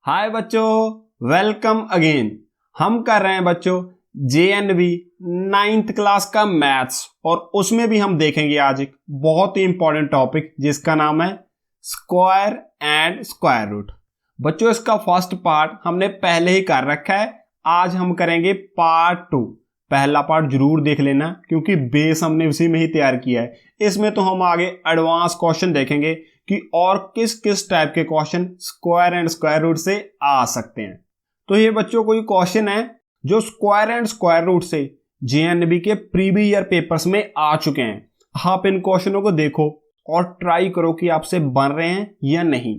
हाय बच्चों, welcome again. हम कर रहे हैं बच्चों JNV 9th क्लास का मैथ्स और उसमें भी हम देखेंगे आज एक बहुत ही इंपॉर्टेंट टॉपिक जिसका नाम है स्क्वायर एंड स्क्वायर रूट। बच्चों इसका फर्स्ट पार्ट हमने पहले ही कर रखा है, आज हम करेंगे पार्ट 2। पहला पार्ट जरूर देख लेना क्योंकि बेस हमने उसी में ही तैयार किया है। इसमें तो हम आगे एडवांस क्वेश्चन देखेंगे कि और किस किस टाइप के question square and square root से आ सकते हैं। तो ये बच्चों कोई क्वेश्चन है जो स्क्वायर एंड स्क्वायर रूट से JNV के प्रीवियस ईयर पेपर्स में आ चुके हैं। आप इन क्वेश्चनों को देखो और ट्राई करो कि आपसे बन रहे हैं या नहीं।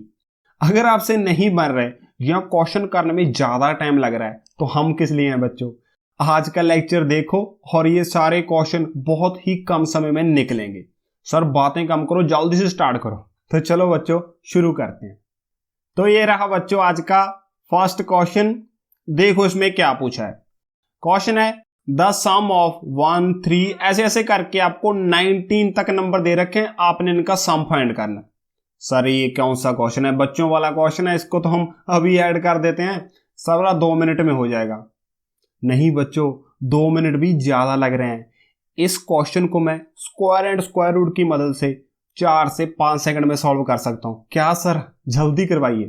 अगर आपसे नहीं बन रहे या क्वेश्चन करने में ज्यादा टाइम लग रहा है तो हम किस लिए हैं बच्चों। आज का लेक्चर देखो और ये सारे क्वेश्चन बहुत ही कम समय में निकलेंगे। सर बातें कम करो, जल्दी से स्टार्ट करो। तो चलो बच्चों शुरू करते हैं। तो ये रहा बच्चों आज का फर्स्ट क्वेश्चन। देखो इसमें क्या पूछा है। क्वेश्चन है द सम ऑफ 1 3 ऐसे ऐसे करके आपको 19 तक नंबर दे रखे हैं, आपने इनका सम फाइंड करना। सर ये कौन सा क्वेश्चन है, बच्चों वाला क्वेश्चन है, इसको तो हम अभी ऐड कर देते हैं, सबरा 2 मिनट में हो जाएगा। नहीं बच्चों 2 मिनट भी ज्यादा लग रहे हैं। इस क्वेश्चन को मैं स्क्वायर एंड स्क्वायर रूट की मदद से 4 से 5 सेकंड में सॉल्व कर सकता हूं। क्या सर जल्दी करवाइए।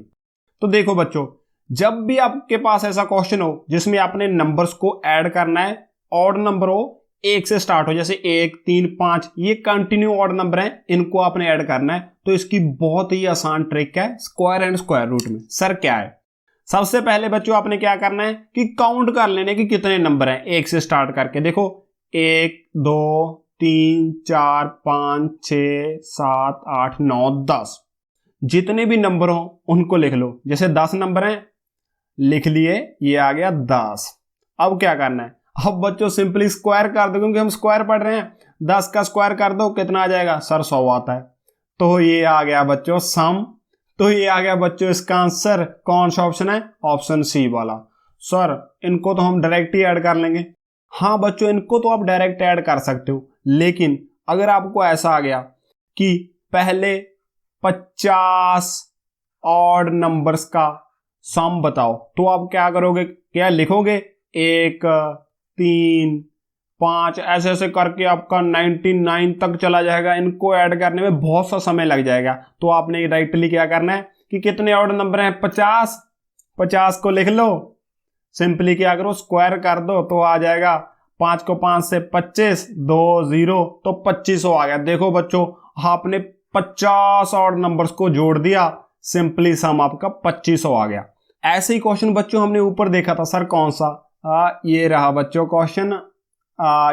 तो देखो बच्चों, जब भी आपके पास ऐसा क्वेश्चन हो जिसमें आपने नंबर्स को ऐड करना है, ऑड नंबर हो, 1 से स्टार्ट हो, जैसे 1 3 5, ये कंटिन्यू ऑड नंबर हैं, इनको आपने ऐड करना है, तो इसकी बहुत ही आसान ट्रिक है स्क्वायर एंड स्क्वायर रूट में। सर क्या है? सबसे पहले बच्चों आपने क्या करना है कि काउंट कर लेने कि कितने नंबर हैं 1 से स्टार्ट करके। देखो 1 2 3 4 5 6 7 8 9 10, जितने भी नंबर हो उनको लिख लो। जैसे 10 नंबर हैं, लिख लिए, ये आ गया 10। अब क्या करना है? अब बच्चों सिंपली स्क्वायर कर दो, क्योंकि हम स्क्वायर पढ़ रहे हैं। 10 का स्क्वायर कर दो, कितना आ जाएगा सर? 100 आता है। तो ये आ गया बच्चों सम। तो ये आ गया बच्चों इसका आंसर। कौन सा ऑप्शन है? ऑप्शन सी वाला। सर इनको तो हम डायरेक्ट ही ऐड कर लेंगे। हाँ बच्चों इनको तो आप डायरेक्ट ऐड कर सकते हो, लेकिन अगर आपको ऐसा आ गया कि पहले 50 ऑड नंबर्स का सम बताओ, तो आप क्या करोगे? क्या लिखोगे? 1 3 5 ऐसे ऐसे करके आपका 99 तक चला जाएगा। इनको ऐड करने में बहुत सा समय लग जाएगा। तो आपने डायरेक्टली क्या करना है कि कितने ऑड नंबर हैं? 50। 50 को लिख लो, सिंपली क्या करो स्क्वायर कर दो, तो आ जाएगा 5 को 5 से 25, 2 0, तो 2500 आ गया। देखो बच्चों आपने 50 ऑड नंबर्स को जोड़ दिया, सिंपली सम आपका 2500 आ गया। ऐसे ही क्वेश्चन बच्चों हमने ऊपर देखा था। सर कौन सा? ये रहा बच्चों क्वेश्चन।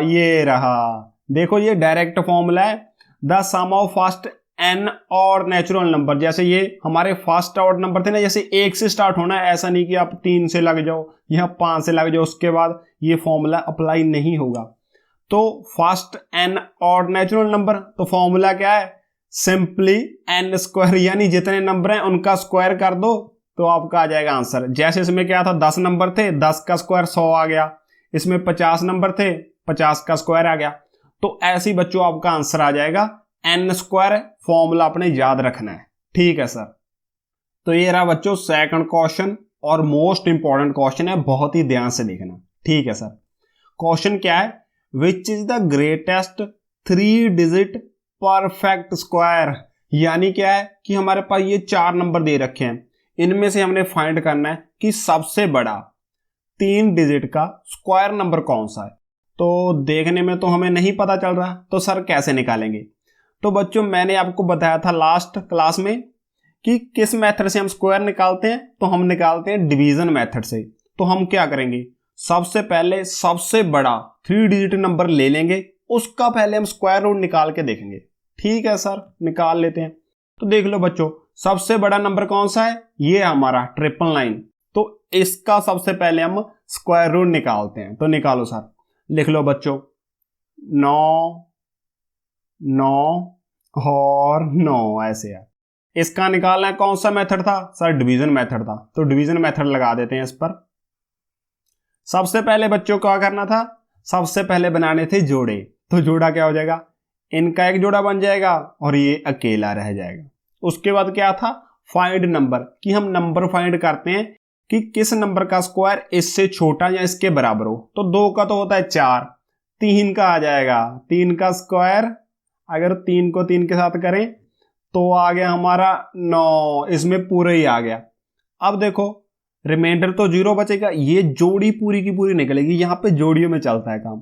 ये रहा, देखो ये डायरेक्ट फॉर्मूला है the sum of first n और नेचुरल नंबर। जैसे ये हमारे फर्स्ट ऑर्ड नंबर थे ना, जैसे 1 से स्टार्ट होना है, ऐसा नहीं कि आप 3 से लग जाओ या 5 से लग जाओ, उसके बाद ये फॉर्मूला अप्लाई नहीं होगा। तो फर्स्ट n और नेचुरल नंबर, तो फॉर्मूला क्या है? सिंपली n स्क्वायर, यानी जितने नंबर हैं उनका स्क्वायर कर दो तो आपका आ जाएगा आंसर। जैसे इसमें क्या था, 10 नंबर थे, 10 का स्क्वायर 100 आ गया। इसमें 50 नंबर थे, 50 का स्क्वायर आ गया। तो ऐसे ही बच्चों आपका आंसर आ जाएगा n स्क्वायर। फॉर्मूला आपने याद रखना है, ठीक है सर। तो ये रहा बच्चों सेकंड क्वेश्चन और मोस्ट इंपॉर्टेंट क्वेश्चन है, बहुत ही ध्यान से देखना, ठीक है सर। क्वेश्चन क्या है? Which is the greatest 3 digit perfect square. यानी क्या है कि हमारे पास ये 4 नंबर दे रखे हैं, इनमें से हमने फाइंड करना है कि सबसे बड़ा 3 डिजिट का स्क्वायर नंबर कौन सा है। तो देखने में तो हमें नहीं पता चल रहा, तो सर कैसे निकालेंगे? तो बच्चों मैंने आपको बताया था लास्ट क्लास में कि किस मेथड से हम स्क्वायर निकालते हैं। तो हम निकालते हैं डिवीजन मेथड से। तो हम क्या करेंगे, सबसे पहले सबसे बड़ा 3 डिजिट नंबर ले लेंगे, उसका पहले हम स्क्वायर रूट निकाल के देखेंगे। ठीक है सर, निकाल लेते हैं। तो देख लो बच्चों सबसे बड़ा नंबर कौन सा है? ये हमारा 999। तो इसका सबसे पहले हम स्क्वायर रूट निकालते हैं। तो निकालो सर, लिख लो बच्चों 9 9 और 9, ऐसे है। इसका निकालना कौन सा मेथड था? सर डिवीजन मेथड था। तो डिवीजन मेथड लगा देते हैं इस पर। सबसे पहले बच्चों क्या करना था? सबसे पहले बनाने थे जोड़े। तो जोड़ा क्या हो जाएगा? इनका एक जोड़ा बन जाएगा और ये अकेला रह जाएगा। उसके बाद क्या था? फाइंड नंबर, कि हम नंबर फाइंड करते हैं कि किस नंबर का स्क्वायर इससे छोटा या इसके बराबर हो। तो 2 का तो होता है 4, 3 का आ जाएगा 3 का स्क्वायर, अगर 3 को 3 के साथ करें तो आ गया हमारा 9, इसमें पूरा ही आ गया। अब देखो रिमाइंडर तो 0 बचेगा, ये जोड़ी पूरी की पूरी निकलेगी, यहाँ पे जोड़ियों में चलता है काम।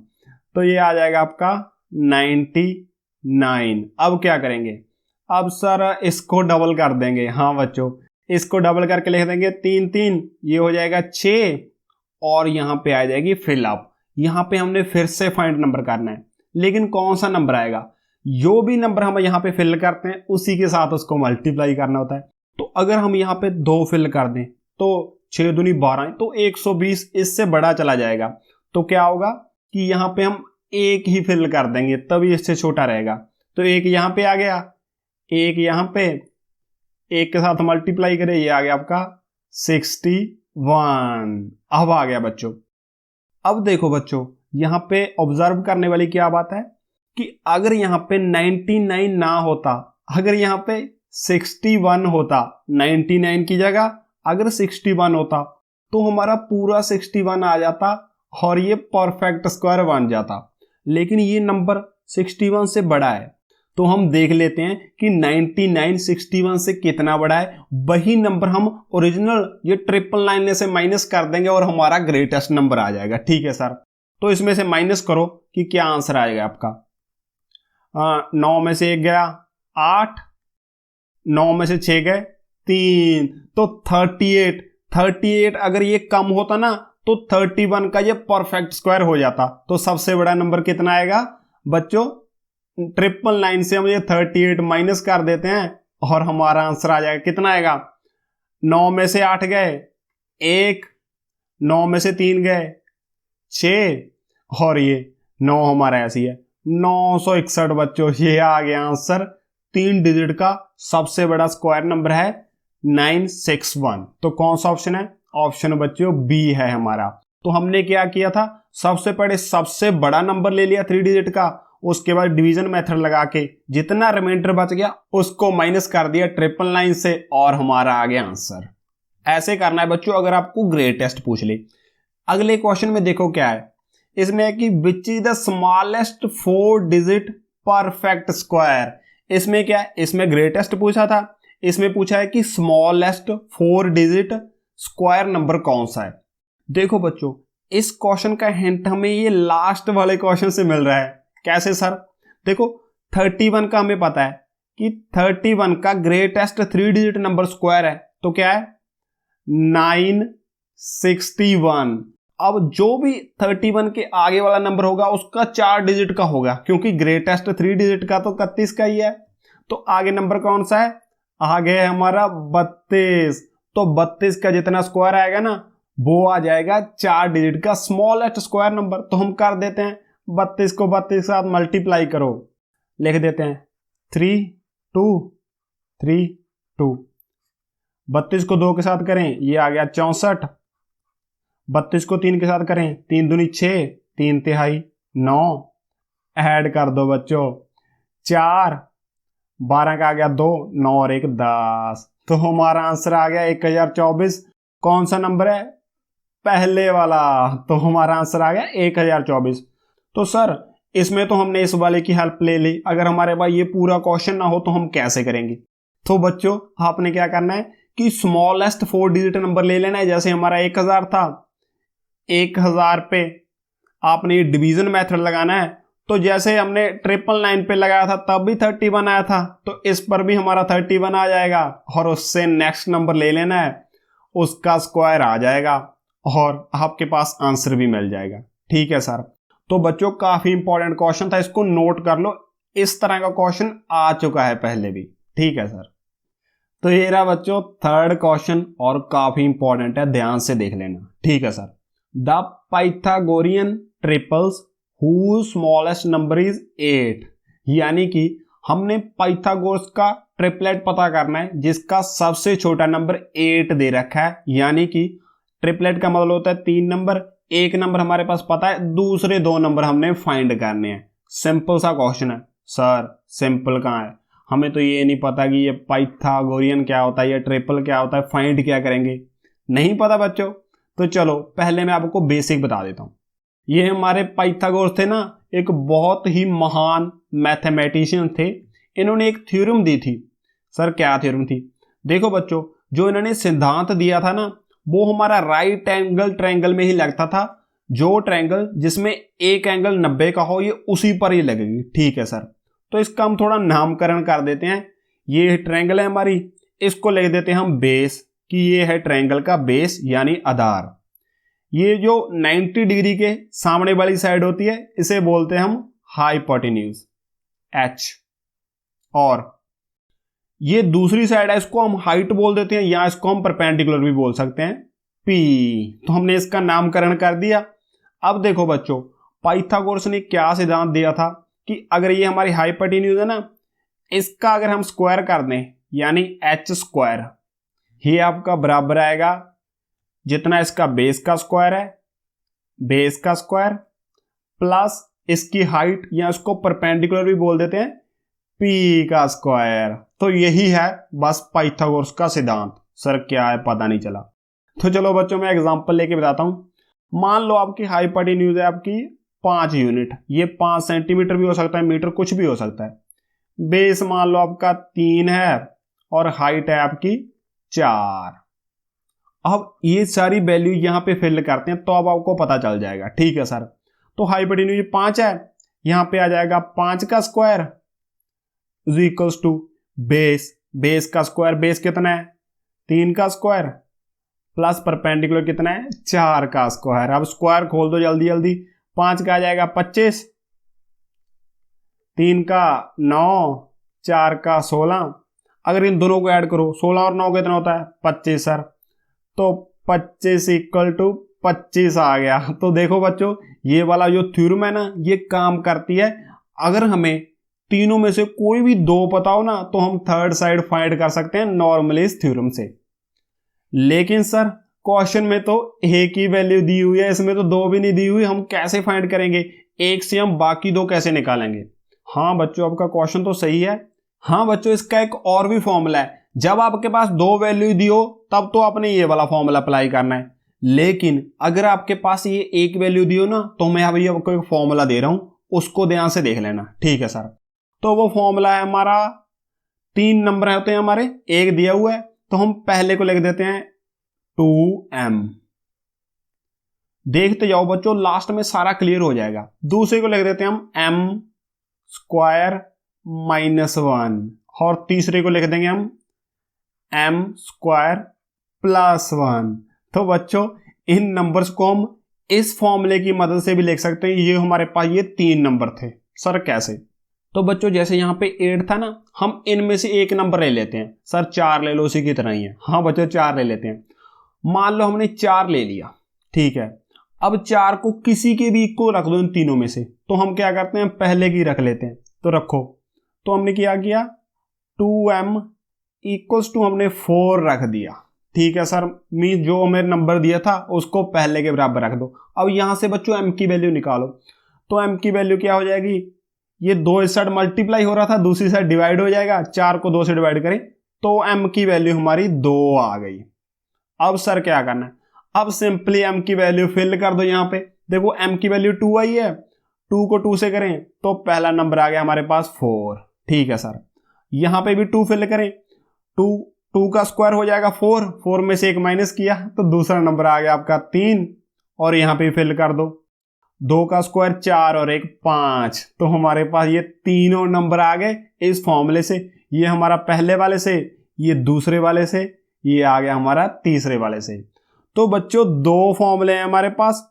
तो ये आ जाएगा आपका 99। अब क्या करेंगे, अब सर इसको डबल कर देंगे। हाँ बच्चों, इसको डबल करके लिख देंगे 3 3, ये हो जाएगा 6 और यहाँ पे आ जाएगी फिल अप। यहाँ पे हमने फिर से फाइंड नंबर करना है, लेकिन कौन सा नंबर आएगा, जो भी नंबर हम यहाँ पे फिल करते हैं उसी के साथ उसको मल्टीप्लाई करना होता है। तो अगर हम यहाँ पे 2 फिल कर दें तो 6 दूनी 12, तो 120 इससे बड़ा चला जाएगा। तो क्या होगा कि यहाँ पे हम 1 ही फिल कर देंगे, तभी इससे छोटा रहेगा। तो 1 यहाँ पे आ गया, 1 यहाँ पे, 1 के साथ मल्टीप्लाई करें, ये आ गया आपका 61। अब आ गया बच्चों। अब देखो बच्चों, यहाँ पे ऑब्जर्व करने वाली क्या बात है कि अगर यहाँ पे 99 ना होता, अगर यहाँ पे 61 होता, 99 की जगह अगर 61 होता तो हमारा पूरा 61 आ जाता और ये परफेक्ट स्क्वायर बन जाता। लेकिन ये नंबर 61 से बड़ा है, तो हम देख लेते हैं कि 99 61 से कितना बड़ा है। वही नंबर हम ओरिजिनल ये 999 से माइनस कर देंगे और हमारा ग्रेटेस्ट नंबर आ जाएगा। ठीक है सर, तो इसमें से माइनस करो कि क्या आंसर आएगा आपका। 9 में से 1 गया 8, 9 में से 6 गए 3, तो 38 अगर ये कम होता ना तो 31 का ये परफेक्ट स्क्वायर हो जाता। तो सबसे बड़ा नंबर कितना आएगा बच्चों, 999 से हम ये 38 माइनस कर देते हैं और हमारा आंसर आ जाएगा, कितना आएगा, 9 में से 8 गए 1, 9 में से 3 गए 6 और ये 9 हमारा ऐसी है 961 बच्चों, ये आ गया आंसर। 3 डिजिट का सबसे बड़ा स्क्वायर नंबर है 961। तो कौन सा ऑप्शन है, ऑप्शन बच्चों बी है हमारा। तो हमने क्या किया था, सबसे पहले सबसे बड़ा नंबर ले लिया 3 डिजिट का, उसके बाद डिवीजन मेथड लगा के जितना रिमाइंडर बच गया उसको माइनस कर दिया 999 से और हमारा आ गया आंसर। ऐसे करना है बच्चों अगर आपको ग्रेटेस्ट पूछ ले। अगले क्वेश्चन में देखो क्या है, इसमें है कि which is the smallest 4 digit perfect square. इसमें क्या है, इसमें ग्रेटेस्ट पूछा था, इसमें पूछा है कि स्मॉलेस्ट 4 डिजिट स्क्वायर नंबर कौन सा है। देखो बच्चों, इस क्वेश्चन का हिंट हमें ये लास्ट वाले क्वेश्चन से मिल रहा है। कैसे सर, देखो 31 का हमें पता है कि 31 का ग्रेटेस्ट 3 डिजिट नंबर स्क्वायर है, तो क्या है 961। अब जो भी 31 के आगे वाला नंबर होगा उसका 4 डिजिट का होगा, क्योंकि ग्रेटेस्ट 3 डिजिट का तो 31 का ही है। तो आगे नंबर कौन सा है, आगे है हमारा 32। तो 32 का जितना स्क्वायर आएगा ना वो आ जाएगा 4 डिजिट का स्मॉलेस्ट स्क्वायर नंबर। तो हम कर देते हैं 32 को 32 के साथ मल्टीप्लाई करो, लिख देते हैं 3 2 3 2। 32 को 2 के साथ करें, ये आ गया 64। 32 को 3 के साथ करें, 3 दूनी 6, 3 तिहाई 9। ऐड कर दो बच्चों 4, 12 का आ गया 2, 9 और 1 10। तो हमारा आंसर आ गया 1024। कौन सा नंबर है, पहले वाला। तो हमारा आंसर आ गया 1024। तो सर इसमें तो हमने इस वाले की हेल्प ले ली, अगर हमारे पास ये पूरा क्वेश्चन ना हो तो हम कैसे करेंगे। तो बच्चों आपने क्या करना है कि स्मॉलेस्ट 4 डिजिट नंबर ले लेना है। जैसे हमारा 1000 था, 1000 पे आपने ये डिवीजन मेथड लगाना है। तो जैसे हमने 999 पे लगाया था तब भी 31 आया था, तो इस पर भी हमारा 31 आ जाएगा और उससे नेक्स्ट नंबर ले लेना है, उसका स्क्वायर आ जाएगा और आपके पास आंसर भी मिल जाएगा। ठीक है सर, तो बच्चों काफी इंपॉर्टेंट क्वेश्चन था, इसको नोट कर लो। इस तरह का क्वेश्चन आ चुका है पहले भी। ठीक है सर, तो ये रहा बच्चों 3rd क्वेश्चन और काफी इंपॉर्टेंट है, ध्यान से देख लेना। ठीक है sir, the Pythagorean triples whose smallest number is 8। यानी कि हमने पाइथागोरस का ट्रिपलेट पता करना है जिसका सबसे छोटा नंबर 8 दे रखा है। यानी कि ट्रिपलेट का मतलब होता है 3 नंबर, एक नंबर हमारे पास पता है, दूसरे 2 नंबर हमने फाइंड करने हैं। सिंपल सा क्वेश्चन है। सर सिंपल कहाँ है, हमें तो ये नहीं पता कि ये पाइथागोरियन क्या होता है, ये ट्रिपल क्या होता है, फाइंड क्या करेंगे। नहीं पता बच्चों? तो चलो पहले मैं आपको बेसिक बता देता हूं। ये हमारे पाइथागोरस थे ना, एक बहुत ही महान मैथमेटिशियन थे। इन्होंने एक थ्योरम दी थी। सर क्या थ्योरम थी? देखो बच्चों, जो इन्होंने सिद्धांत दिया था ना, वो हमारा राइट एंगल ट्रायंगल में ही लगता था। जो ट्रायंगल जिसमें एक एंगल 90 का हो, ये उसी पर ही लगेगी। ठीक है सर, तो इसका हम थोड़ा नामकरण कर देते हैं। ये ट्रायंगल है हमारी, इसको लिख देते हैं हम बेस, कि ये है ट्रायंगल का बेस यानी आधार। ये जो 90 डिग्री के सामने वाली साइड होती है, इसे बोलते हैं हम हाइपोटेन्यूज, एच। और ये दूसरी साइड है, इसको हम हाइट बोल देते हैं, या इसको हम परपेंडिकुलर भी बोल सकते हैं, पी। तो हमने इसका नामकरण कर दिया। अब देखो बच्चों, पाइथागोरस ने क्या सिद्धांत दिया था कि अगर ये हमारी हाइपोटेन्यूज है ना, इसका अगर हम स्क्वायर कर दें यानी एच स्क्वायर, ये आपका बराबर आएगा जितना इसका बेस का स्क्वायर है, बेस का स्क्वायर प्लस इसकी हाइट, या इसको परपेंडिकुलर भी बोल देते हैं, पी का स्क्वायर। तो यही है बस पाइथागोरस का सिद्धांत। सर क्या है पता नहीं चला। तो चलो बच्चों, मैं एग्जांपल लेके बताता हूं। मान लो आपकी हाइपोटेन्यूज है आपकी 5 यूनिट, ये 5 सेंटीमीटर भी हो सकता है, मीटर कुछ भी हो सकता है। बेस मान लो आपका 3 है और हाइट है आपकी 4। अब ये सारी वैल्यू यहां पे फिल करते हैं तो अब आपको पता चल जाएगा। ठीक है सर, तो हाइपोटेन्यूज 5 है, यहां पे आ जाएगा 5 का square is equals to base, base का स्क्वायर, बेस कितना है 3 का स्क्वायर प्लस परपेंडिकुलर कितना है 4 का स्क्वायर। अब स्क्वायर खोल दो जल्दी जल्दी। 5 का आ जाएगा 25, 3 का 9, 4 का 16। अगर इन दोनों को ऐड करो, 16 और 9 कितना होता है 25 सर। तो 25 इक्वल टू 25 आ गया। तो देखो बच्चों, ये वाला जो थ्योरम है ना, ये काम करती है। अगर हमें तीनों में से कोई भी दो पता हो ना, तो हम थर्ड साइड फाइंड कर सकते हैं नॉर्मली इस थ्योरम से। लेकिन सर क्वेश्चन में तो एक ही वैल्यू दी हुई है, इसमें तो दो भी नहीं दी हुई, हम कैसे फाइंड करेंगे? एक से हम बाकी दो कैसे निकालेंगे? हाँ बच्चों, आपका क्वेश्चन तो सही है। हाँ बच्चों, इसका एक और भी फॉर्मूला है। जब आपके पास दो वैल्यू दी हो तब तो आपने ये वाला फॉर्मूला अप्लाई करना है। लेकिन अगर आपके पास ये एक वैल्यू दी हो ना, तो मैं अभी आपको एक फॉर्मूला दे रहा हूं, उसको ध्यान से देख लेना। ठीक है सर, तो वो फॉर्मूला है हमारा, 3 नंबर होते हैं हमारे, एक दिया हुआ है, तो हम पहले को लिख देते हैं 2m। देखते जाओ बच्चों, लास्ट में सारा क्लियर हो जाएगा। दूसरे को लिख देते हैं हम m स्क्वायर माइनस 1, और तीसरे को लिख देंगे हम m स्क्वायर प्लस 1। तो बच्चों, इन नंबर्स को हम इस फॉर्मूले की मदद से भी लिख सकते हैं। ये हमारे पास ये 3 नंबर थे। सर कैसे? तो बच्चों, जैसे यहां पे 8 था ना, हम इनमें से एक नंबर ले लेते हैं। सर 4 ले लो, उसी की तरह ही है। हाँ बच्चों, 4 ले लेते हैं। मान लो हमने 4 ले लिया, ठीक है। अब 4 को किसी के भी इक्वल रख दो इन तीनों में से, तो हम क्या करते हैं, पहले की रख लेते हैं। तो रखो, तो हमने क्या किया, 2m इक्वल्स टू हमने 4 रख दिया। ठीक है सर, मीन जो हमें नंबर दिया था उसको पहले के बराबर रख दो। अब यहां से बच्चों m की वैल्यू निकालो। तो m की वैल्यू क्या हो जाएगी, ये 2 इस साइड मल्टीप्लाई हो रहा था, दूसरी साइड डिवाइड हो जाएगा। 4 को 2 से डिवाइड करें तो m की वैल्यू हमारी 2 आ गई। अब सर क्या करना है, अब सिंपली m की वैल्यू फिल कर दो। यहां पे देखो m की वैल्यू 2 आई है, 2 को 2 से करें तो पहला नंबर आ गया हमारे पास 4। ठीक है सर, यहां पे भी 2 फिल करें, 2 का स्क्वायर हो जाएगा 4 में से 1 माइनस किया तो दूसरा नंबर आ गया आपका 3, और यहां पे फिल कर दो, 2 का स्क्वायर 4 और 1 5। तो हमारे पास ये तीनों नंबर आ गए इस फॉर्मूले से। ये हमारा पहले वाले से, ये दूसरे वाले से, ये आ गया हमारा तीसरे वाले से। तो बच्चों, 2 फॉर्मूले हैं हमारे पास।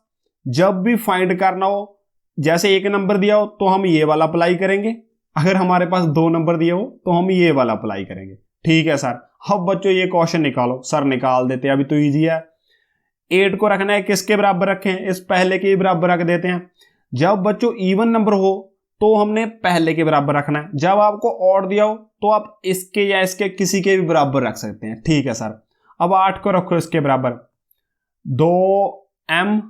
जब भी फाइंड करना हो, जैसे एक नंबर दिया हो तो हम ये वाला अप्लाई करेंगे, अगर हमारे पास 2 नंबर दिए हो तो हम ये वाला अप्लाई करेंगे। ठीक है सर। अब बच्चों ये क्वेश्चन निकालो। सर निकाल देते हैं, अभी तो इजी है। 8 को रखना है किसके बराबर रखें, इस पहले के बराबर रख देते हैं। जब बच्चों इवन नंबर हो तो हमने पहले के बराबर रखना है। जब आपको ऑड दिया हो तो आप इसके या इसके किसी के भी बराबर रख सकते हैं। ठीक है सर। अब 8 को रखो इसके बराबर, 2m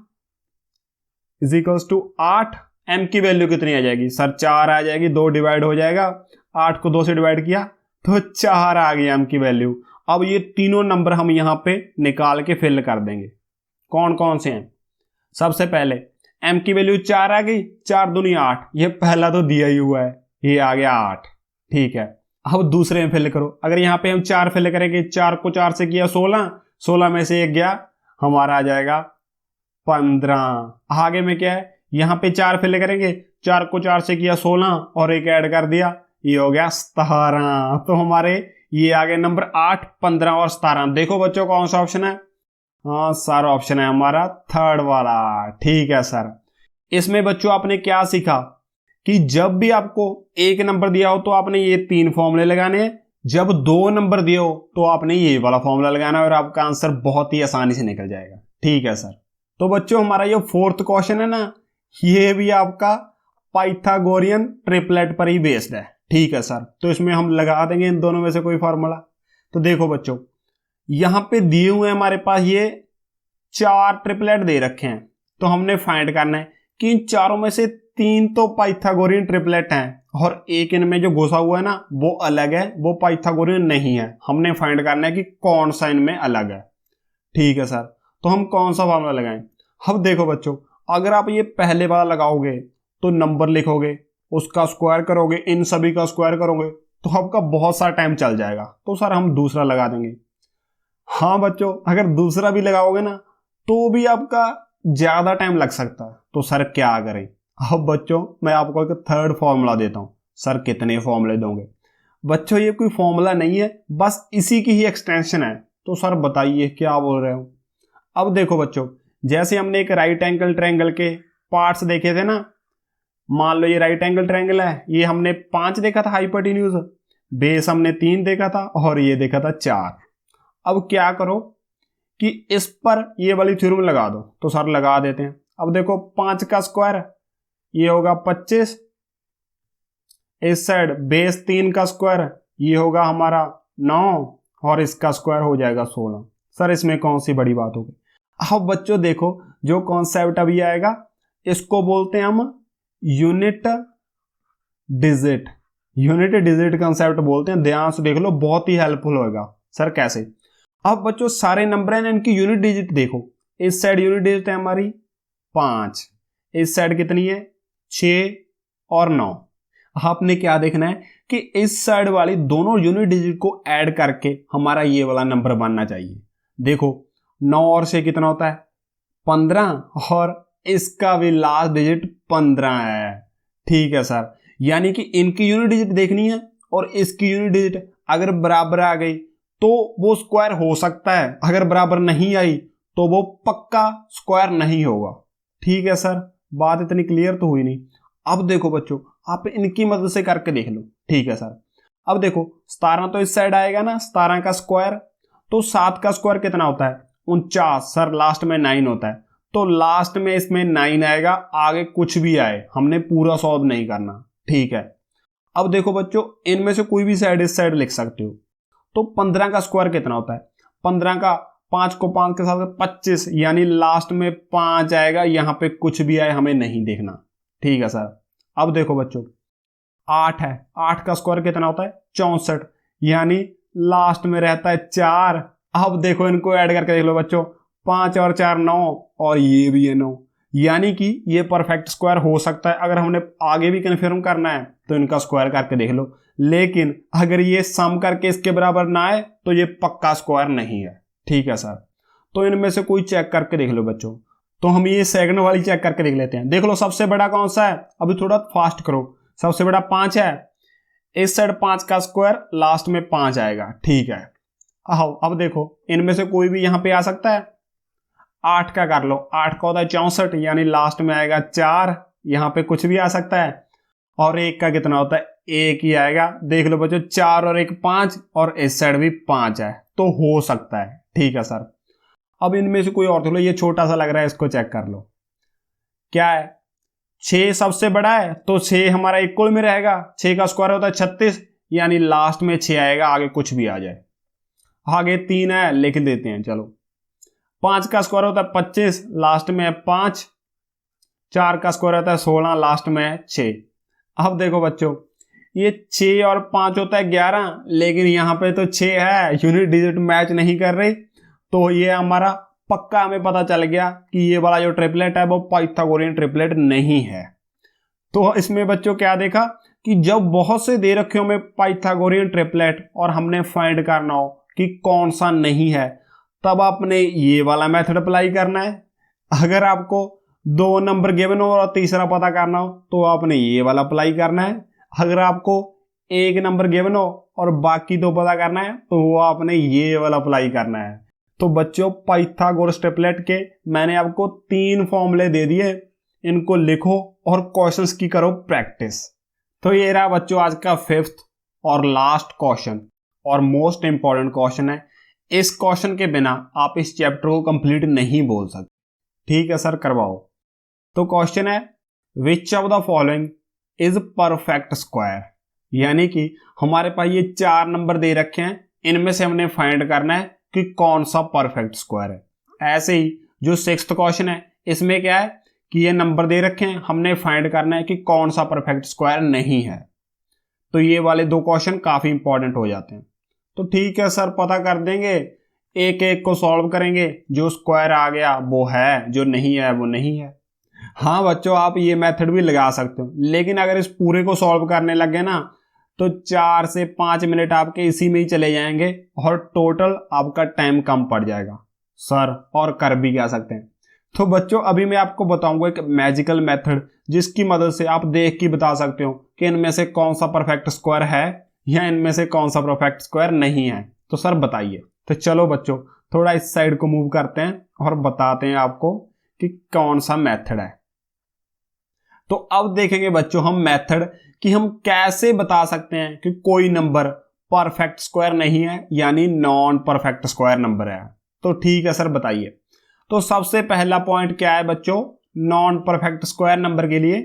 is equals to 8। m की वैल्यू कितनी आ जाएगी सर, 4 आ जाएगी। 2 डिवाइड हो जाएगा, 8 को 2 से डिवाइड किया तो 4 आ गई m की वैल्यू। अब ये तीनों नंबर हम यहाँ पे निकाल के फिल कर देंगे। कौन कौन से हैं? सबसे पहले m की वैल्यू 4 आ गई, 4 दूनी 8, ये पहला तो दिया ही हुआ है, ये आ गया 8। ठीक है, अब दूसरे में फिल करो। अगर यहाँ पे हम 4 फिल करेंगे, 4 को 4 से किया 16, 16 में से 1 गया, हमारा आ जाएगा 15। आगे में क्या है, यहाँ पे 4 फिल करेंगे, 4 को 4 से किया 16 और 1 ऐड कर दिया, ये हो गया 17। तो हमारे ये आ गए नंबर 8, 15 और 17। देखो बच्चों कौन सा ऑप्शन है? हाँ सर, ऑप्शन है हमारा थर्ड वाला। ठीक है सर। इसमें बच्चों आपने क्या सीखा कि जब भी आपको एक नंबर दिया हो तो आपने ये 3 फॉर्मूले लगाने हैं, जब 2 नंबर दिए हो तो आपने ये वाला फॉर्मूला लगाना है और आपका आंसर बहुत ही आसानी से निकल जाएगा। ठीक है सर। तो बच्चों हमारा ये 4th क्वेश्चन है ना, ये भी आपका पाइथागोरियन ट्रिपलेट पर ही बेस्ड है। ठीक है सर। तो इसमें हम लगा देंगे इन दोनों में से कोई फॉर्मूला। तो देखो बच्चों, यहां पे दिए हुए हमारे पास ये 4 ट्रिपलेट दे रखे हैं, तो हमने फाइंड करना है कि इन चारों में से 3 तो पाइथागोरियन ट्रिपलेट हैं और एक इनमें जो घुसा हुआ है ना वो अलग है, वो पाइथागोरियन नहीं है। हमने फाइंड करना है कि कौन सा इनमें अलग है। ठीक है सर। तो हम कौन सा फॉर्मूला लगाएं? अब देखो बच्चों, अगर आप ये पहले वाला लगाओगे तो नंबर लिखोगे, उसका स्क्वायर करोगे, इन सभी का स्क्वायर करोगे, तो आपका बहुत सारा टाइम चल जाएगा। तो सर हम दूसरा लगा देंगे। हाँ बच्चों, अगर दूसरा भी लगाओगे ना तो भी आपका ज्यादा टाइम लग सकता है। तो सर क्या करें? अब बच्चों मैं आपको एक थर्ड फॉर्मूला देता हूं। सर कितने फॉर्मूले दोगे? बच्चों ये कोई फॉर्मूला नहीं है, बस इसी की ही एक्सटेंशन है। तो सर बताइए क्या बोल रहे हो? अब देखो बच्चों, जैसे हमने एक राइट एंगल ट्रायंगल के पार्ट्स देखे थे ना, मान लो ये राइट एंगल ट्रायंगल है, ये हमने 5 देखा था हाइपोटेन्यूज, बेस हमने 3 देखा था और ये देखा था 4। अब क्या करो कि इस पर ये वाली थ्योरम लगा दो। तो सर लगा देते हैं। अब देखो 5 का स्क्वायर ये होगा 25, इस साइड बेस 3 का स्क्वायर ये होगा हमारा 9 और इसका स्क्वायर हो जाएगा 16। सर इसमें कौन सी बड़ी बात होगी? अब बच्चों देखो, जो कॉन्सेप्ट अभी आएगा इसको बोलते हैं हम unit digit. Unit digit concept बोलते हैं। ध्यान से देख लो, बहुत ही हेल्पफुल होगा। सर कैसे? अब बच्चों सारे नंबर हैं, इनकी यूनिट डिजिट देखो। इस साइड यूनिट डिजिट है हमारी 5, इस साइड कितनी है 6 और 9। आपने क्या देखना है कि इस साइड वाली दोनों यूनिट डिजिट को ऐड करके हमारा ये वाला नंबर बनना चाहिए। देखो 9 और 6 कितना होता है 15 और इसका भी लास्ट डिजिट 15 है। ठीक है सर। यानी कि इनकी यूनिट डिजिट देखनी है और इसकी यूनिट डिजिट अगर बराबर आ गई तो वो स्क्वायर हो सकता है, अगर बराबर नहीं आई तो वो पक्का स्क्वायर नहीं होगा। ठीक है सर, बात इतनी क्लियर तो हुई नहीं। अब देखो बच्चों, आप इनकी मदद से करके देख लो। ठीक है सर। अब देखो 17 तो इस साइड आएगा ना, 17 का स्क्वायर, तो 7 का स्क्वायर कितना होता है 49। सर लास्ट में 9 होता है, तो लास्ट में इसमें 9 आएगा, आगे कुछ भी आए हमने पूरा सॉल्व नहीं करना। ठीक है। अब देखो बच्चों, इनमें से कोई भी साइड इस साइड लिख सकते हो। तो 15 का स्क्वायर कितना होता है 15 का, 5 को 5 के साथ 25, यानी लास्ट में 5 आएगा, यहां पे कुछ भी आए हमें नहीं देखना। ठीक है सर। अब देखो बच्चों 8 है, 8 का स्क्वायर कितना होता है 64, यानी लास्ट में रहता है 4। अब देखो इनको ऐड करके देख लो बच्चों, 5 और 4 9 और ये भी है 9, यानी कि ये परफेक्ट स्क्वायर हो सकता है। अगर हमने आगे भी कन्फर्म करना है तो इनका स्क्वायर करके देख लो, लेकिन अगर ये सम करके इसके बराबर ना आए तो ये पक्का स्क्वायर नहीं है। ठीक है सर। तो इनमें से कोई चेक करके देख लो बच्चों। तो हम ये सेकंड वाली चेक करके देख लेते हैं। देख लो सबसे बड़ा कौन सा है, अभी थोड़ा फास्ट करो। सबसे बड़ा 5 है, इस साइड 5 का स्क्वायर लास्ट में 5 आएगा। ठीक है। आओ अब देखो इनमें से कोई भी यहां पे आ सकता है। 8 का कर लो, 8 का होता है 64, यानी लास्ट में आएगा 4, यहां पे कुछ भी आ सकता है। और 1 का कितना होता है 1 ही आएगा। देख लो बच्चों 4 और 1 5, और इस साइड भी 5 है, तो हो सकता है। ठीक है सर। अब इनमें से कोई और देख लो, ये छोटा सा लग रहा है, इसको चेक कर लो। क्या है 6 सबसे बड़ा है, तो 6 हमारा इक्वल में रहेगा। 6 का स्क्वायर होता है 36, यानी लास्ट में 6 आएगा, आगे कुछ भी आ जाए। आगे 3 है, लिख देते हैं चलो। 5 का स्क्वायर होता है 25, लास्ट में 5। 4 का स्क्वायर होता है 16, लास्ट में 6। अब देखो बच्चों, ये 6 और 5 होता है 11, लेकिन यहाँ पे तो 6 है, यूनिट डिजिट मैच नहीं कर रही, तो ये हमारा पक्का हमें पता चल गया कि ये वाला जो ट्रिपलेट है वो पाइथागोरियन ट्रिपलेट नहीं है। तो इसमें बच्चों क्या देखा कि जब बहुत से दे रखे हो हमें पाइथागोरियन ट्रिपलेट और हमने फाइंड करना हो कि कौन सा नहीं है, तब आपने ये वाला मेथड अप्लाई करना है। अगर आपको 2 नंबर गिवन हो और तीसरा पता करना हो तो आपने ये वाला अप्लाई करना है। अगर आपको 1 नंबर गिवन हो और बाकी 2 पता करना है तो वो आपने ये वाला अप्लाई करना है। तो बच्चों पाइथागोरस ट्रिपलेट के मैंने आपको 3 फॉर्मूले दे दिए, इनको लिखो और क्वेश्चंस की करो प्रैक्टिस। तो ये रहा बच्चों आज का 5th और लास्ट क्वेश्चन और मोस्ट इंपॉर्टेंट क्वेश्चन है। इस क्वेश्चन के बिना आप इस चैप्टर को कंप्लीट नहीं बोल सकते। ठीक है सर, करवाओ। तो क्वेश्चन है which of the following is perfect square, यानी कि हमारे पास ये 4 नंबर दे रखे हैं, इनमें से हमने फाइंड करना है कि कौन सा परफेक्ट स्क्वायर है। ऐसे ही जो 6th क्वेश्चन है इसमें क्या है कि ये नंबर दे रखे हैं, हमने फाइंड करना है कि कौन सा परफेक्ट स्क्वायर नहीं है। तो ये वाले 2 क्वेश्चन काफी इंपॉर्टेंट हो जाते हैं। तो ठीक है सर, पता कर देंगे, एक एक को सॉल्व करेंगे, जो स्क्वायर आ गया वो है, जो नहीं है वो नहीं है। हाँ बच्चों, आप ये मेथड भी लगा सकते हो, लेकिन अगर इस पूरे को सॉल्व करने लग गए ना तो 4 से 5 मिनट आपके इसी में ही चले जाएंगे और टोटल आपका टाइम कम पड़ जाएगा। सर और कर भी क्या सकते हैं। तो बच्चों अभी मैं आपको बताऊंगा एक मैजिकल मेथड जिसकी मदद से आप देख के बता सकते हो कि इनमें से कौन सा परफेक्ट स्क्वायर है या इनमें से कौन सा परफेक्ट स्क्वायर नहीं है। तो सर बताइए। तो चलो बच्चों थोड़ा इस साइड को मूव करते हैं और बताते हैं आपको कि कौन सा मेथड है। तो अब देखेंगे बच्चों हम मेथड कि हम कैसे बता सकते हैं कि कोई नंबर परफेक्ट स्क्वायर नहीं है, यानी नॉन परफेक्ट स्क्वायर नंबर है। तो ठीक है सर बताइए। तो सबसे पहला पॉइंट क्या है बच्चों नॉन परफेक्ट स्क्वायर नंबर के लिए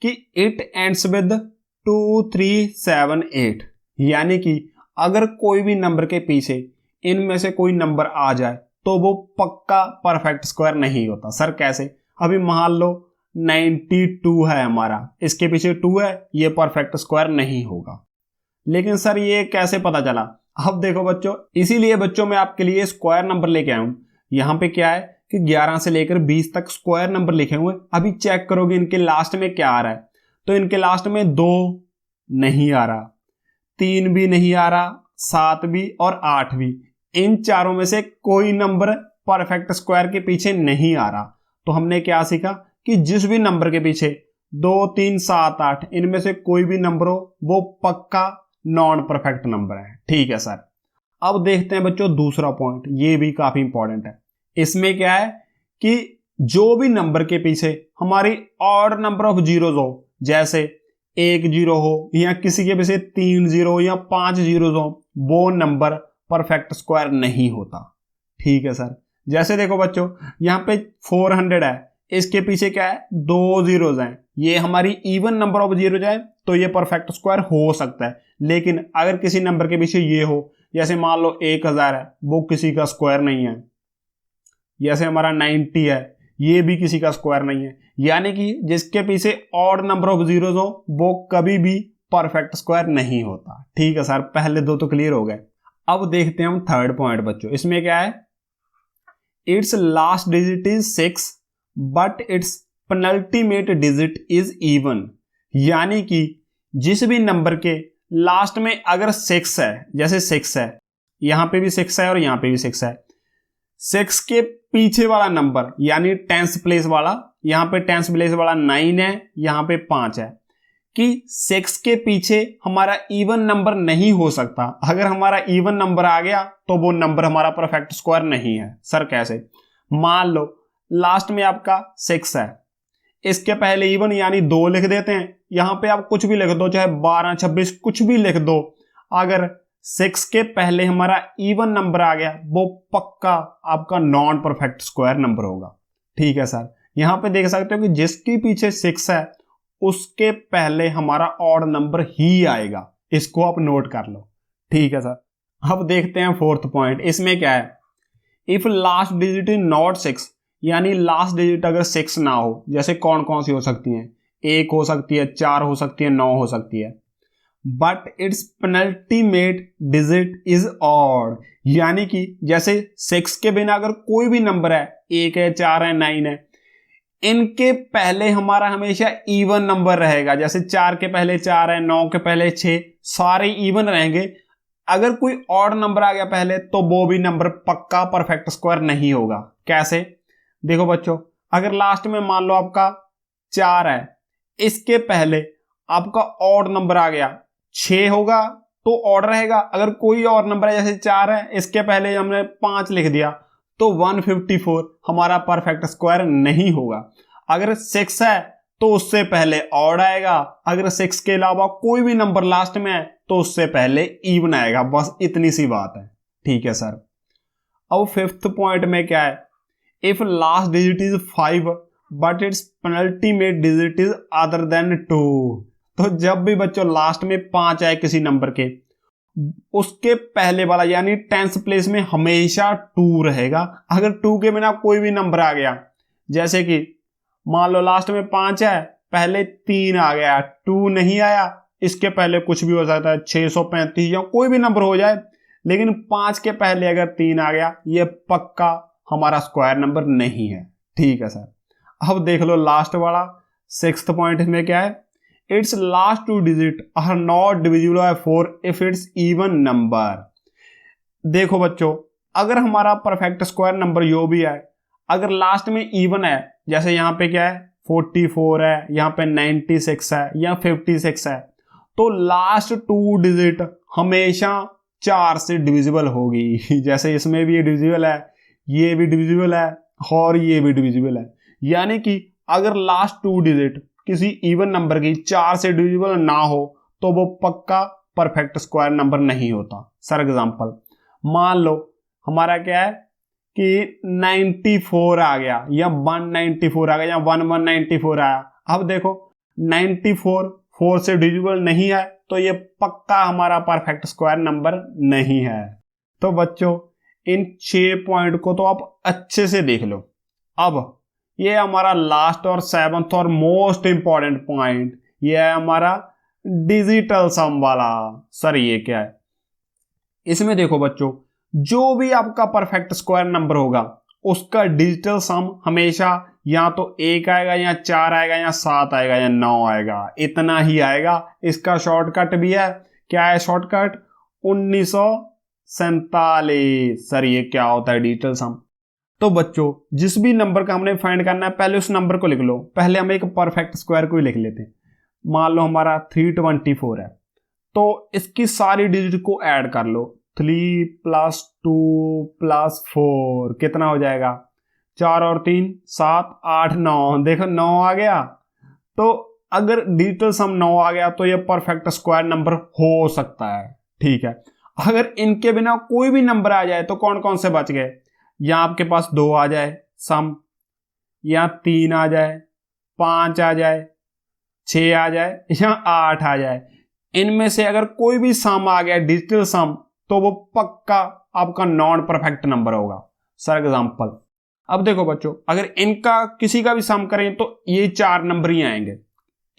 कि इट एंड्स विद 2, 3, 7, 8, यानी कि अगर कोई भी नंबर के पीछे इनमें से कोई नंबर आ जाए तो वो पक्का परफेक्ट स्क्वायर नहीं होता। सर कैसे? अभी मान लो 92 है हमारा, इसके पीछे 2 है, ये परफेक्ट स्क्वायर नहीं होगा। लेकिन सर ये कैसे पता चला? अब देखो बच्चों, इसीलिए बच्चों मैं आपके लिए स्क्वायर नंबर लेके आया हूं। यहां पे क्या है कि 11 से लेकर 20 तक स्क्वायर नंबर लिखे हुए। अभी चेक करोगे इनके लास्ट में क्या आ रहा है, तो इनके लास्ट में 2 नहीं आ रहा, 3 भी नहीं आ रहा, 7 भी और 8 भी। इन चारों में से कोई नंबर परफेक्ट स्क्वायर के पीछे नहीं आ रहा। तो हमने क्या सीखा कि जिस भी नंबर के पीछे 2, 3, 7, 8 इनमें से कोई भी नंबर हो वो पक्का नॉन परफेक्ट नंबर है। ठीक है सर। अब देखते हैं बच्चों दूसरा पॉइंट, ये भी काफी इंपॉर्टेंट है। इसमें क्या है कि जो भी नंबर के पीछे हमारी ऑड नंबर ऑफ जीरोज हो, जैसे 1 जीरो हो या किसी के पीछे 3 जीरो या 5 जीरोज हो, वो नंबर परफेक्ट स्क्वायर नहीं होता। ठीक है सर। जैसे देखो बच्चों यहां पे 400 है, इसके पीछे क्या है 2 जीरोज हैं, ये हमारी इवन नंबर ऑफ जीरोज है, तो ये परफेक्ट स्क्वायर हो सकता है। लेकिन अगर किसी नंबर के पीछे ये हो, जैसे मान लो 1000 है, वो किसी का स्क्वायर नहीं है। जैसे हमारा 90 है, ये भी किसी का स्क्वायर नहीं है। यानी कि जिसके पीछे ऑड नंबर ऑफ जीरोज हो वो कभी भी परफेक्ट स्क्वायर नहीं होता। ठीक है सर, पहले 2 तो क्लियर हो गए। अब देखते हैं हम थर्ड पॉइंट बच्चों। इसमें क्या है, it's last digit is 6 but it's penultimate digit is even, यानी कि जिस भी नंबर के लास्ट में अगर 6 है, जैसे 6 है, यहां पे भी 6 है और यहां पे भी 6 है, 6 के पीछे वाला नंबर यानी 10th प्लेस वाला, यहां पे 10th प्लेस वाला 9 है, यहां पे 5 है, कि 6 के पीछे हमारा इवन नंबर नहीं हो सकता। अगर हमारा इवन नंबर आ गया तो वो नंबर हमारा परफेक्ट स्क्वायर नहीं है। सर कैसे? मान लो लास्ट में आपका 6 है, इसके पहले इवन यानी 2 लिख देते हैं। यहां पे आप कुछ भी लिख दो, चाहे 12, 26 कुछ भी लिख दो। अगर 6 के पहले हमारा इवन नंबर आ गया वो पक्का आपका नॉन परफेक्ट स्क्वायर नंबर होगा। ठीक है सर। यहां पे देख सकते हो कि जिसके पीछे 6 है उसके पहले हमारा ऑड नंबर ही आएगा। इसको आप नोट कर लो। ठीक है सर। अब देखते हैं 4th पॉइंट। इसमें क्या है, if last digit is not 6, यानी लास्ट डिजिट अगर 6 ना हो, जैसे कौन कौन सी हो सकती हैं, 1 हो सकती है, 4 हो सकती है, 9 हो सकती है, but it's penultimate digit is odd. यानी कि जैसे 6 के बिना अगर कोई भी नंबर है, 1 है, 4 है, 9 है, इनके पहले हमारा हमेशा इवन नंबर रहेगा। जैसे 4 के पहले 4 है, 9 के पहले 6, सारे इवन रहेंगे। अगर कोई ऑड नंबर आ गया पहले तो वो भी नंबर पक्का परफेक्ट स्क्वायर नहीं होगा। कैसे? देखो बच्चों, अगर लास्ट में मान लो आपका 4 है, इसके पहले आपका ऑड नंबर आ गया 6 होगा तो ऑड रहेगा। अगर कोई और नंबर है, जैसे 4 है, इसके पहले हमने 5 लिख दिया तो 154 हमारा परफेक्ट स्क्वायर नहीं होगा। अगर 6 है तो उससे पहले ऑड आएगा। अगर 6 के अलावा कोई भी नंबर लास्ट में है तो उससे पहले इवन आएगा। बस इतनी सी बात है। ठीक है सर। अब 5th पॉइंट में क्या है? If last digit is 5 but it's penultimate digit is other than 2। तो जब भी बच्चों लास्ट में 5 आए किसी नंबर के, उसके पहले वाला यानी 10th प्लेस में हमेशा 2 रहेगा। अगर 2 के बिना कोई भी नंबर आ गया, जैसे कि मान लो लास्ट में 5 है, पहले 3 आ गया, 2 नहीं आया, इसके पहले कुछ भी हो सकता है, 635 या कोई भी नंबर हो जाए, लेकिन 5 के पहले अगर 3 आ गया, ये पक्का हमारा स्क्वायर नंबर नहीं है। ठीक है सर। अब देख लो लास्ट वाला 6th पॉइंट में क्या है? It's last 2 digit are not divisible by 4 if it's even number. देखो बच्चों, अगर हमारा परफेक्ट स्क्वायर नंबर जो भी है, अगर लास्ट में इवन है, जैसे यहां पे क्या है 44 है, यहां पे 96 है या 56 है, तो लास्ट 2 डिजिट हमेशा 4 से डिविजिबल होगी। जैसे इसमें भी ये डिविजिबल है, ये भी डिविजिबल है और ये भी डिविजिबल है। यानी कि अगर लास्ट 2 डिजिट किसी इवन नंबर की 4 से डिविजिबल ना हो तो वो पक्का परफेक्ट स्क्वायर नंबर नहीं होता। फॉर एग्जांपल, मान लो हमारा क्या है कि 94 आ गया या 194 आ गया या 1194 आया। अब देखो 94 4 से डिविजिबल नहीं है तो ये पक्का हमारा परफेक्ट स्क्वायर नंबर नहीं है। तो बच्चों, इन 6 पॉइंट को तो आप अच्छे से देख लो। अब ये हमारा लास्ट और 7th और मोस्ट इंपॉर्टेंट पॉइंट, ये है हमारा डिजिटल सम वाला। सर ये क्या है? इसमें देखो बच्चों, जो भी आपका परफेक्ट स्क्वायर नंबर होगा उसका डिजिटल सम हमेशा या तो 1 आएगा या 4 आएगा या 7 आएगा या 9 आएगा, इतना ही आएगा। इसका शॉर्टकट भी है। क्या है शॉर्टकट? 1947। सर ये क्या होता है डिजिटल सम? तो बच्चों, जिस भी नंबर का हमने फाइंड करना है, पहले उस नंबर को लिख लो। पहले हम एक परफेक्ट स्क्वायर को ही लिख लेते हैं। मान लो हमारा 324 है, तो इसकी सारी डिजिट को ऐड कर लो। 3 + 2 + 4 कितना हो जाएगा? 4 और 3 7 8 9। देखो 9 आ गया। तो अगर डिजिटल सम 9 आ गया तो ये परफेक्ट स्क्वायर नंबर हो सकता है। ठीक है। अगर इनके बिना कोई भी नंबर आ जाए तो कौन कौन से बच गए? या आपके पास 2 आ जाए सम, या 3 आ जाए, 5 आ जाए, 6 आ जाए या 8 आ जाए। इनमें से अगर कोई भी सम आ गया डिजिटल सम तो वो पक्का आपका नॉन परफेक्ट नंबर होगा। फॉर एग्जांपल, अब देखो बच्चों, अगर इनका किसी का भी सम करें तो ये 4 नंबर ही आएंगे।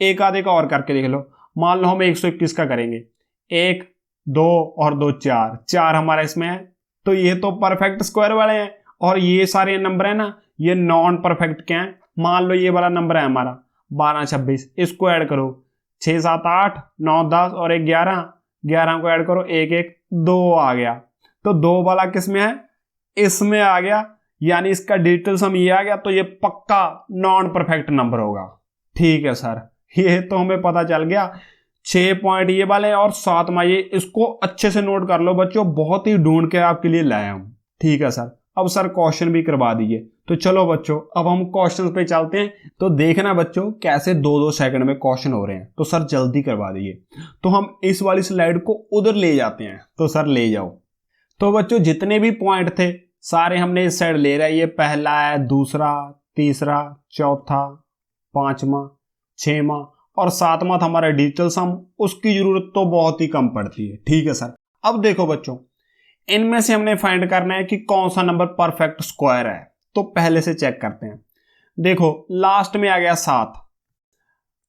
एक आधे का और करके देख लो। मान लो हम 121 का करेंगे, 1 2 और 2 4 हमारा इसमें है, तो ये तो परफेक्ट स्क्वायर वाले हैं। और ये सारे नंबर है ना, ये नॉन परफेक्ट के हैं। मान लो ये वाला नंबर है हमारा 12 26, इसको ऐड करो, 6 7 8 9 10 और 1 11, 11 को ऐड करो, 1 1 2 आ गया। तो 2 वाला किस में है? इसमें आ गया। यानी इसका डिजिटल सम ये आ गया, तो ये पक्का नॉन परफेक्ट नंबर होगा। ठीक है सर, ये तो हमें पता चल गया। 6 पॉइंट ये वाले और 7वां ये, इसको अच्छे से नोट कर लो बच्चों, बहुत ही ढूंढ के आपके लिए लाया हूं। ठीक है सर। अब सर क्वेश्चन भी करवा दीजिए। तो चलो बच्चों, अब हम क्वेश्चन पे चलते हैं। तो देखना बच्चों कैसे 2-2 सेकंड में क्वेश्चन हो रहे हैं। तो सर जल्दी करवा दीजिए। तो हम इस वाली स्लाइड को उधर ले जाते हैं। तो सर ले जाओ। तो बच्चों, जितने भी पॉइंट थे सारे हमने इस साइड ले रहा है। ये पहला है, दूसरा, तीसरा, चौथा, 5वां, 6वां और 7वां था हमारा डिजिटल सम। उसकी जरूरत तो बहुत ही कम पड़ती है। ठीक है सर। अब देखो बच्चों, इनमें से हमने फाइंड करना है कि कौन सा नंबर परफेक्ट स्क्वायर है। तो पहले से चेक करते हैं। देखो लास्ट में आ गया 7,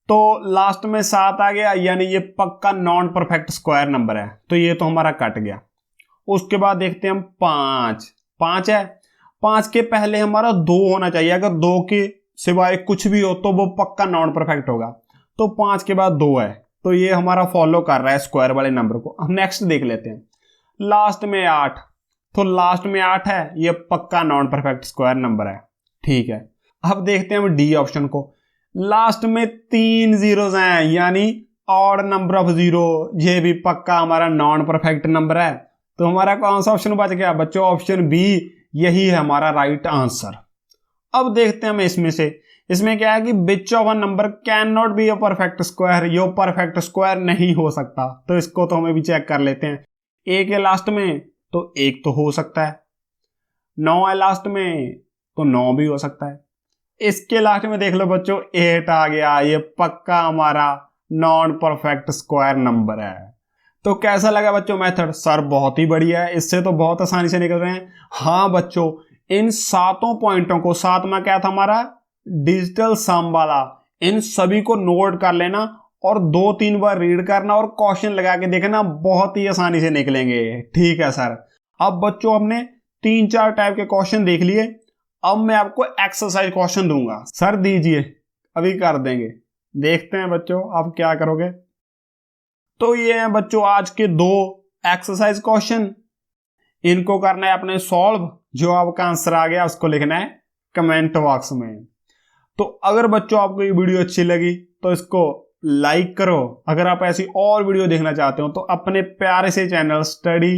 तो लास्ट में 7 आ गया, यानी ये पक्का नॉन परफेक्ट स्क्वायर नंबर है, तो ये तो हमारा कट गया। उसके बाद देखते हैं हम 5 है, 5 के पहले हमारा 2 होना चाहिए, अगर 2 के सिवाय कुछ भी हो तो वो पक्का नॉन परफेक्ट होगा। तो 5 के बाद 2 है, तो ये हमारा फॉलो कर रहा है स्क्वायर वाले नंबर को। हम नेक्स्ट देख लेते हैं, लास्ट में 8, तो लास्ट में 8 है, ये पक्का नॉन परफेक्ट स्क्वायर नंबर है, ठीक है। अब देखते हैं हम डी ऑप्शन को, लास्ट में 3 जीरोस हैं, यानी ऑड नंबर ऑफ जीरो, ये भी पक्का हमारा नॉन परफेक्ट नंबर है। तो हमारा कौन सा ऑप्शन बच गया बच्चों? ऑप्शन बी, यही है हमारा राइट आंसर। अब देखते हैं हम इसमें क्या है कि which of a number can not be a perfect square, yo perfect square नहीं हो सकता। तो इसको तो हमें भी चेक कर लेते हैं। ए के लास्ट में तो 1 तो हो सकता है, 9 है लास्ट में तो 9 भी हो सकता है। इसके लास्ट में देख लो बच्चों 8 आ गया, ये पक्का हमारा नॉन परफेक्ट स्क्वायर नंबर है। तो कैसा लगा बच्चों मेथड? सर बहुत ही बढ़िया है, इससे तो बहुत आसानी से निकल रहे हैं। हाँ बच्चों, इन 7 पॉइंटों को, 7 में क्या था हमारा डिजिटल सम वाला, इन सभी को नोट कर लेना और 2-3 बार रीड करना और क्वेश्चन लगा के देखना, बहुत ही आसानी से निकलेंगे। ठीक है सर। अब बच्चों हमने 3-4 टाइप के क्वेश्चन देख लिए, अब मैं आपको एक्सरसाइज क्वेश्चन दूंगा। सर दीजिए, अभी कर देंगे, देखते हैं बच्चों आप क्या करोगे। तो ये हैं बच्चों आज के 2 एक्सरसाइज क्वेश्चन, इनको करना है अपने सॉल्व। जो आपका आंसर आ गया उसको लिखना है कमेंट बॉक्स में। तो अगर बच्चों आपको ये वीडियो अच्छी लगी तो इसको लाइक करो। अगर आप ऐसी और वीडियो देखना चाहते हो तो अपने प्यारे से चैनल स्टडी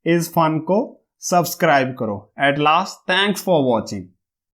इज फन को सब्सक्राइब करो। At last, thanks for watching.